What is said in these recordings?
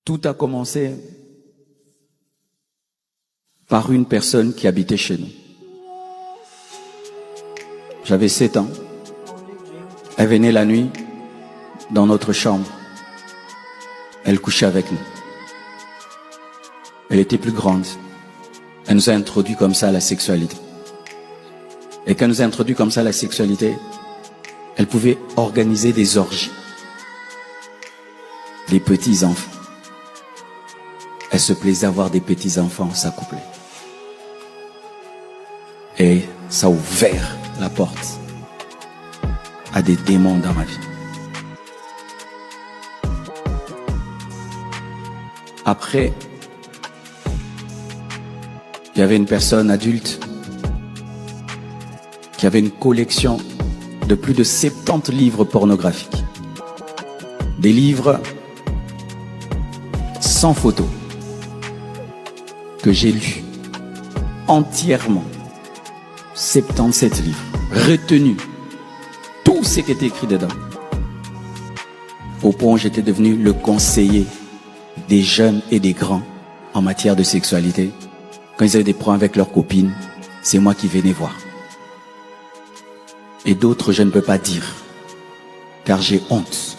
Tout a commencé par une personne qui habitait chez nous. J'avais 7 ans. Elle venait la nuit dans notre chambre. Elle couchait avec nous. Elle était plus grande. Elle nous a introduit comme ça à la sexualité. Et quand elle nous a introduit comme ça à la sexualité, elle pouvait organiser des orgies. Des petits enfants. Elle se plaisait à voir des petits enfants s'accoupler. Et ça a ouvert la porte à des démons dans ma vie. Après, il y avait une personne adulte qui avait une collection de plus de 70 livres pornographiques. Des livres sans photos que j'ai lus entièrement. 77 livres, retenus. Tout ce qui était écrit dedans. Au point où j'étais devenu le conseiller des jeunes et des grands en matière de sexualité. Quand ils avaient des problèmes avec leurs copines, c'est moi qui venais voir. Et d'autres, je ne peux pas dire, car j'ai honte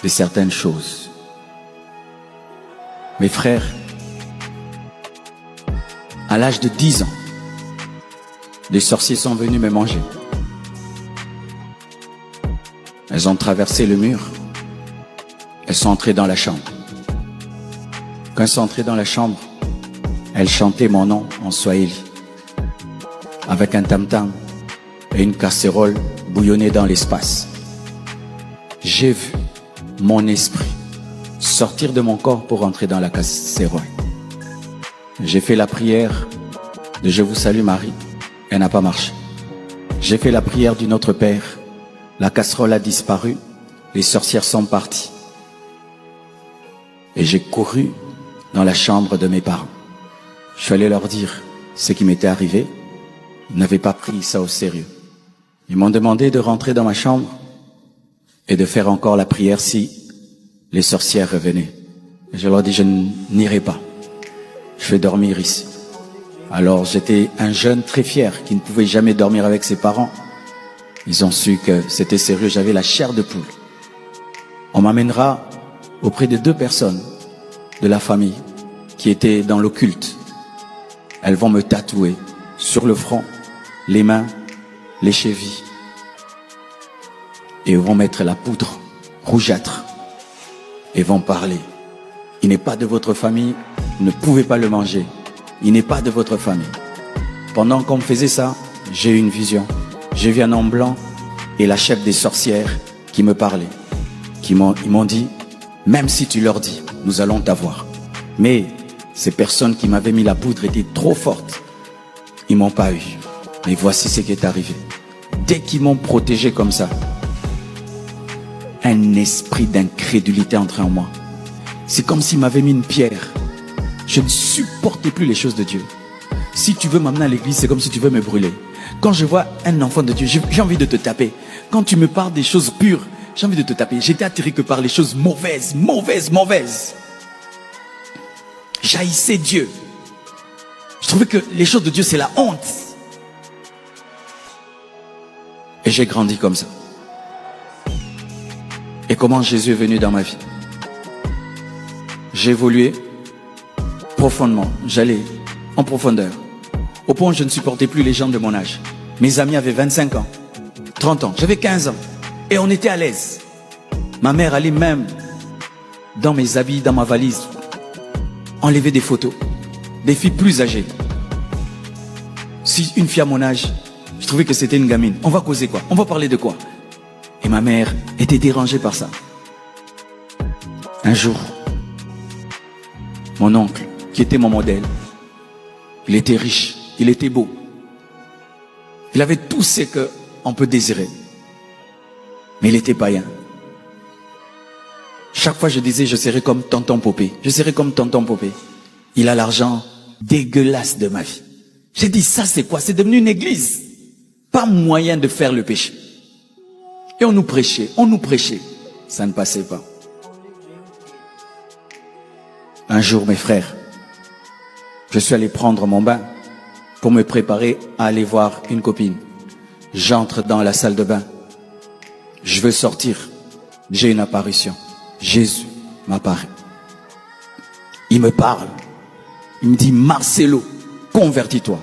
de certaines choses. Mes frères, à l'âge de 10 ans, les sorciers sont venus me manger. Elles ont traversé le mur. Elles sont entrées dans la chambre. Quand elles sont entrées dans la chambre, elles chantaient mon nom en swahili, avec un tam-tam et une casserole bouillonnée dans l'espace. J'ai vu mon esprit sortir de mon corps pour entrer dans la casserole. J'ai fait la prière de Je vous salue Marie. Elle n'a pas marché. J'ai fait la prière du Notre Père. La casserole a disparu. Les sorcières sont parties. Et j'ai couru dans la chambre de mes parents. Je suis allé leur dire ce qui m'était arrivé. Ils n'avaient pas pris ça au sérieux. Ils m'ont demandé de rentrer dans ma chambre et de faire encore la prière si les sorcières revenaient. Et je leur ai dit, je n'irai pas. Je vais dormir ici. Alors j'étais un jeune très fier qui ne pouvait jamais dormir avec ses parents. Ils ont su que c'était sérieux, j'avais la chair de poule. On m'amènera auprès de 2 personnes de la famille qui étaient dans l'occulte. Elles vont me tatouer sur le front, les mains, les chevilles. Et vont mettre la poudre rougeâtre et vont parler. Il n'est pas de votre famille, vous ne pouvez pas le manger. Il n'est pas de votre famille. Pendant qu'on me faisait ça, j'ai eu une vision. J'ai vu un homme blanc et la chef des sorcières qui me parlait. Ils m'ont dit, même si tu leur dis, nous allons t'avoir. Mais ces personnes qui m'avaient mis la poudre étaient trop fortes. Ils m'ont pas eu. Mais voici ce qui est arrivé. Dès qu'ils m'ont protégé comme ça, un esprit d'incrédulité entrait en moi. C'est comme s'ils m'avaient mis une pierre. Je ne supportais plus les choses de Dieu. Si tu veux m'amener à l'église, c'est comme si tu veux me brûler. Quand je vois un enfant de Dieu, j'ai envie de te taper. Quand tu me parles des choses pures, j'ai envie de te taper. J'étais attiré que par les choses mauvaises, mauvaises, mauvaises. J'haïssais Dieu. Je trouvais que les choses de Dieu, c'est la honte. Et j'ai grandi comme ça. Et comment Jésus est venu dans ma vie? J'ai évolué profondément. J'allais en profondeur. Au point où je ne supportais plus les gens de mon âge. Mes amis avaient 25 ans, 30 ans. J'avais 15 ans. Et on était à l'aise. Ma mère allait même dans mes habits, dans ma valise, enlever des photos. Des filles plus âgées. Si une fille à mon âge, je trouvais que c'était une gamine. On va causer quoi? On va parler de quoi? Et ma mère était dérangée par ça. Un jour, mon oncle, qui était mon modèle, il était riche, il était beau. Il avait tout ce qu'on peut désirer. Mais il était païen. Chaque fois je disais, je serai comme tonton Popé. Je serai comme tonton Popé. Il a l'argent dégueulasse de ma vie. J'ai dit, ça c'est quoi? C'est devenu une église. Pas moyen de faire le péché. Et on nous prêchait. Ça ne passait pas. Un jour, mes frères, je suis allé prendre mon bain pour me préparer à aller voir une copine. J'entre dans la salle de bain. Je veux sortir. J'ai une apparition. Jésus m'apparaît. Il me parle. Il me dit, Marcelo, convertis-toi.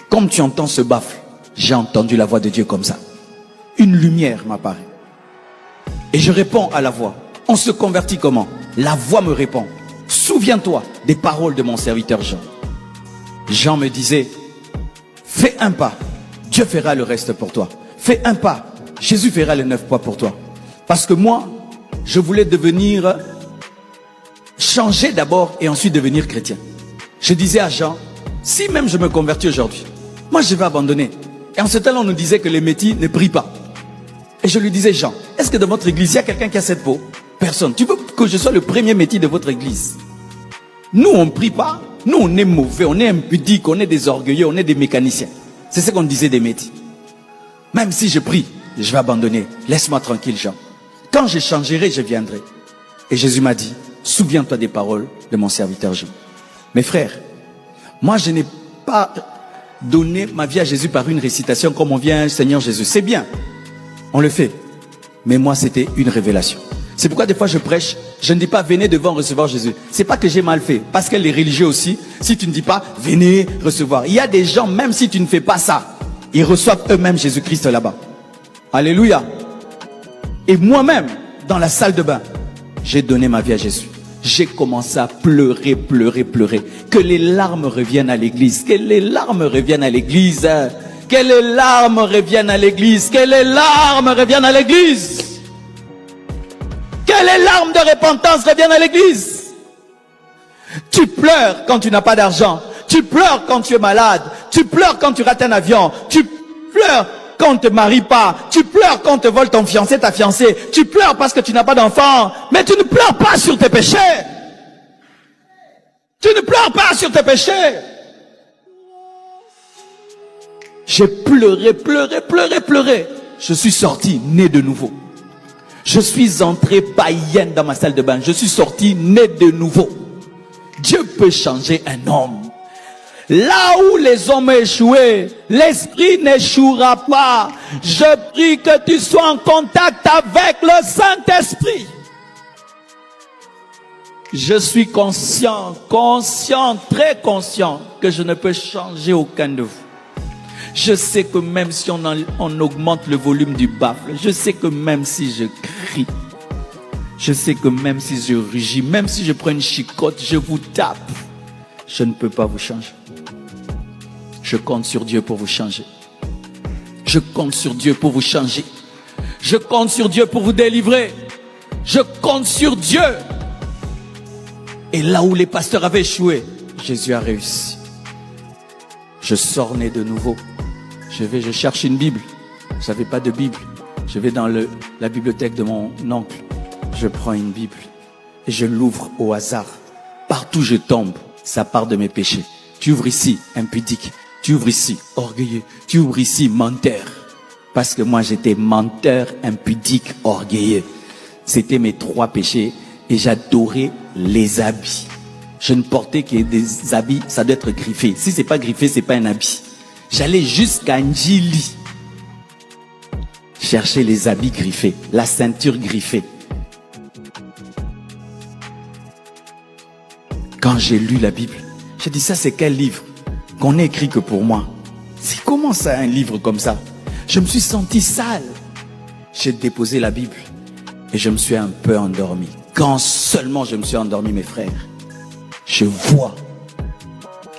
Comme tu entends ce baffle, j'ai entendu la voix de Dieu comme ça. Une lumière m'apparaît. Et je réponds à la voix. On se convertit comment? La voix me répond. Souviens-toi des paroles de mon serviteur Jean. Jean me disait, fais un pas, Dieu fera le reste pour toi. Fais un pas, Jésus fera les 9 pas pour toi. Parce que moi, je voulais devenir, changer d'abord et ensuite devenir chrétien. Je disais à Jean, si même je me convertis aujourd'hui, moi je vais abandonner. Et en ce temps-là, on nous disait que les métis ne prient pas. Et je lui disais, Jean, est-ce que dans votre église, il y a quelqu'un qui a cette peau? Personne. Tu veux que je sois le premier métis de votre église? Nous, on ne prie pas. Nous, on est mauvais, on est impudiques, on est des orgueilleux, on est des mécaniciens. C'est ce qu'on disait des métis. Même si je prie, je vais abandonner. Laisse-moi tranquille, Jean. Quand je changerai, je viendrai. Et Jésus m'a dit, souviens-toi des paroles de mon serviteur Jean. Mes frères, moi, je n'ai pas donné ma vie à Jésus par une récitation comme on vient, Seigneur Jésus. C'est bien, on le fait. Mais moi, c'était une révélation. C'est pourquoi des fois je prêche, je ne dis pas venez devant recevoir Jésus. C'est pas que j'ai mal fait, parce que les religieux aussi, si tu ne dis pas venez recevoir. Il y a des gens, même si tu ne fais pas ça, ils reçoivent eux-mêmes Jésus-Christ là-bas. Alléluia. Et moi-même, dans la salle de bain, j'ai donné ma vie à Jésus. J'ai commencé à pleurer, pleurer, pleurer. Que les larmes reviennent à l'église. Que les larmes reviennent à l'église. Que les larmes reviennent à l'église. Que les larmes reviennent à l'église. Que les larmes de repentance reviennent à l'église. Tu pleures quand tu n'as pas d'argent. Tu pleures quand tu es malade. Tu pleures quand tu rates un avion. Tu pleures quand on ne te marie pas. Tu pleures quand on te vole ton fiancé, ta fiancée. Tu pleures parce que tu n'as pas d'enfant. Mais tu ne pleures pas sur tes péchés. Tu ne pleures pas sur tes péchés. J'ai pleuré, pleuré, pleuré, pleuré. Je suis sorti, né de nouveau. Je suis entré païenne dans ma salle de bain. Je suis sorti né de nouveau. Dieu peut changer un homme. Là où les hommes ont échoué, l'esprit n'échouera pas. Je prie que tu sois en contact avec le Saint-Esprit. Je suis conscient, très conscient que je ne peux changer aucun de vous. Je sais que même si on augmente le volume du baffle, je sais que même si je crie, je sais que même si je rugis, même si je prends une chicotte, je vous tape, je ne peux pas vous changer. Je compte sur Dieu pour vous changer. Je compte sur Dieu pour vous changer. Je compte sur Dieu pour vous délivrer. Je compte sur Dieu. Et là où les pasteurs avaient échoué, Jésus a réussi. Je sors né de nouveau. Je cherche une Bible. Je n'avais pas de Bible. Je vais dans la bibliothèque de mon oncle. Je prends une Bible et je l'ouvre au hasard. Partout où je tombe, ça part de mes péchés. Tu ouvres ici, impudique. Tu ouvres ici, orgueilleux. Tu ouvres ici, menteur. Parce que moi, j'étais menteur, impudique, orgueilleux. C'était mes 3 péchés et j'adorais les habits. Je ne portais que des habits, ça doit être griffé. Si c'est pas griffé, c'est pas un habit. J'allais jusqu'à Njili chercher les habits griffés, la ceinture griffée. Quand j'ai lu la Bible, j'ai dit ça c'est quel livre qu'on n'a écrit que pour moi? C'est comment ça un livre comme ça? Je me suis senti sale. J'ai déposé la Bible et je me suis un peu endormi. Quand seulement je me suis endormi, mes frères, je vois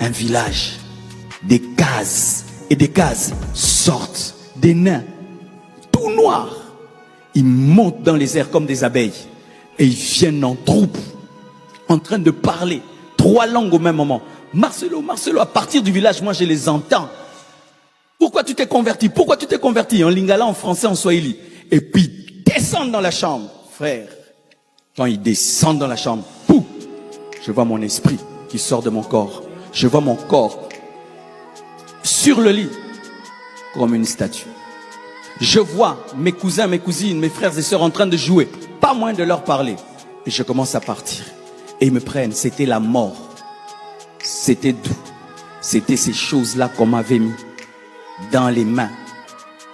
un village, des cases, et des cases sortent, des nains, tout noirs. Ils montent dans les airs comme des abeilles, et ils viennent en troupe, en train de parler, 3 langues au même moment. Marcelo, Marcelo, à partir du village, moi je les entends. Pourquoi tu t'es converti? Pourquoi tu t'es converti? En lingala, en français, en swahili. Et puis, ils descendent dans la chambre, frère. Quand ils descendent dans la chambre, pouf, je vois mon esprit qui sort de mon corps. Je vois mon corps sur le lit comme une statue. Je vois mes cousins, mes cousines, mes frères et sœurs en train de jouer. Pas moins de leur parler. Et je commence à partir. et ils me prennent. C'était la mort. C'était doux. C'était ces choses-là qu'on m'avait mis dans les mains.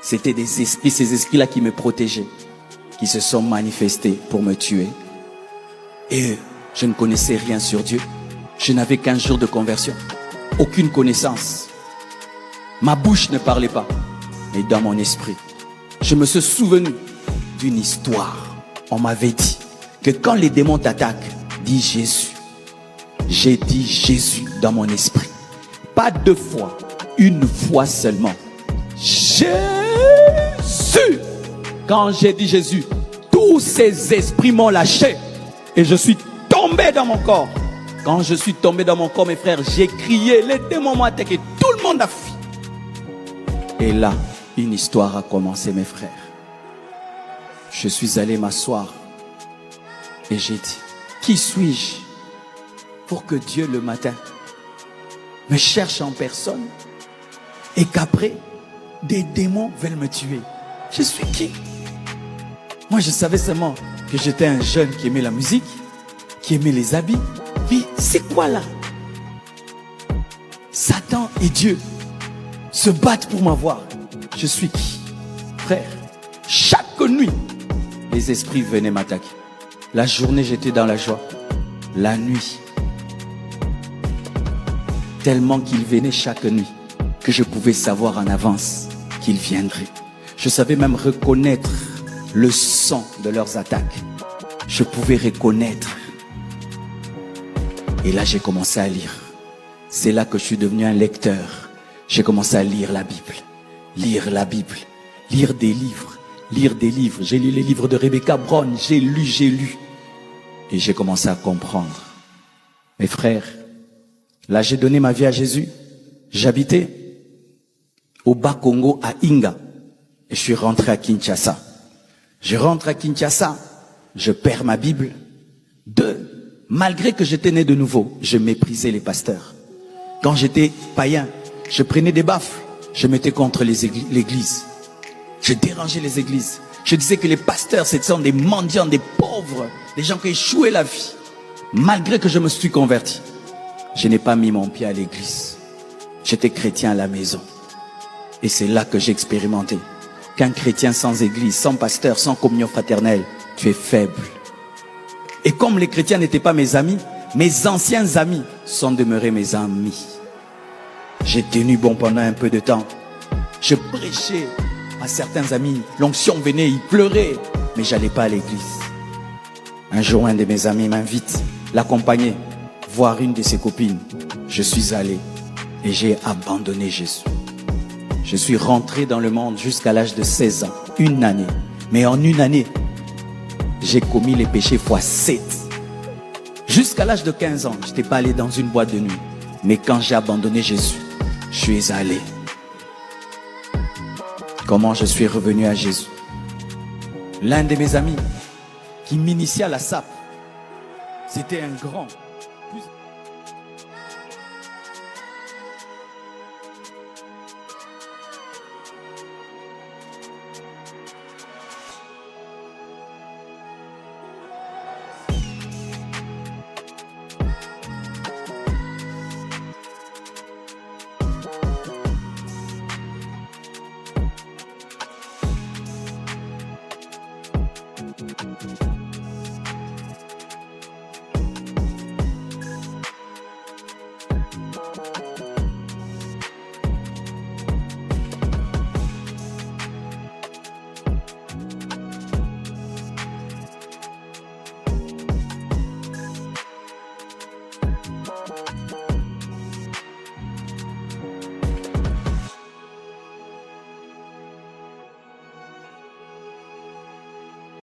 C'était des esprits, ces esprits-là qui me protégeaient, qui se sont manifestés pour me tuer. Et je ne connaissais rien sur Dieu. Je n'avais qu'un jour de conversion. Aucune connaissance. Ma bouche ne parlait pas. Mais dans mon esprit, je me suis souvenu d'une histoire. On m'avait dit que quand les démons t'attaquent, dis Jésus. J'ai dit Jésus dans mon esprit. Pas 2 fois, 1 fois seulement. Jésus. Quand j'ai dit Jésus, tous ces esprits m'ont lâché. Et je suis tombé dans mon corps. Quand je suis tombé dans mon corps, mes frères, j'ai crié. Les démons m'ont attaqué. Tout le monde a fui. Et là, une histoire a commencé, mes frères. Je suis allé m'asseoir et j'ai dit, qui suis-je pour que Dieu le matin me cherche en personne et qu'après, des démons veulent me tuer? Je suis qui? Moi, je savais seulement que j'étais un jeune qui aimait la musique, qui aimait les habits. Mais c'est quoi là? Satan et Dieu se battent pour m'avoir. Je suis qui? Frère, chaque nuit, les esprits venaient m'attaquer. La journée, j'étais dans la joie. La nuit, tellement qu'ils venaient chaque nuit, que je pouvais savoir en avance qu'ils viendraient. Je savais même reconnaître le son de leurs attaques. Je pouvais reconnaître. Et là, j'ai commencé à lire. C'est là que je suis devenu un lecteur. J'ai commencé à lire la Bible. Lire la Bible. Lire des livres. Lire des livres. J'ai lu les livres de Rebecca Brown. J'ai lu. Et j'ai commencé à comprendre. Mes frères, là, j'ai donné ma vie à Jésus. J'habitais au Bas-Congo, à Inga. Et je suis rentré à Kinshasa. Je rentre à Kinshasa. Je perds ma Bible. 2, malgré que j'étais né de nouveau, je méprisais les pasteurs. Quand j'étais païen, je prenais des baffes. Je mettais contre l'église. Je dérangeais les églises. Je disais que les pasteurs, ce sont des mendiants, des pauvres, des gens qui échouaient la vie. Malgré que je me suis converti, je n'ai pas mis mon pied à l'église. J'étais chrétien à la maison. Et c'est là que j'ai expérimenté qu'un chrétien sans église, sans pasteur, sans communion fraternelle, tu es faible. Et comme les chrétiens n'étaient pas mes amis, mes anciens amis sont demeurés mes amis. J'ai tenu bon pendant un peu de temps. Je prêchais à certains amis. L'onction venait, ils pleuraient. Mais j'allais pas à l'église. Un jour, un de mes amis m'invite, l'accompagner, voir une de ses copines. Je suis allé et j'ai abandonné Jésus. Je suis rentré dans le monde jusqu'à l'âge de 16 ans. 1 année. Mais en 1 année, j'ai commis les péchés fois 7. Jusqu'à l'âge de 15 ans, je n'étais pas allé dans une boîte de nuit. Mais quand j'ai abandonné Jésus, je suis allé. Comment je suis revenu à Jésus? L'un de mes amis qui m'initia à la SAP, c'était un grand.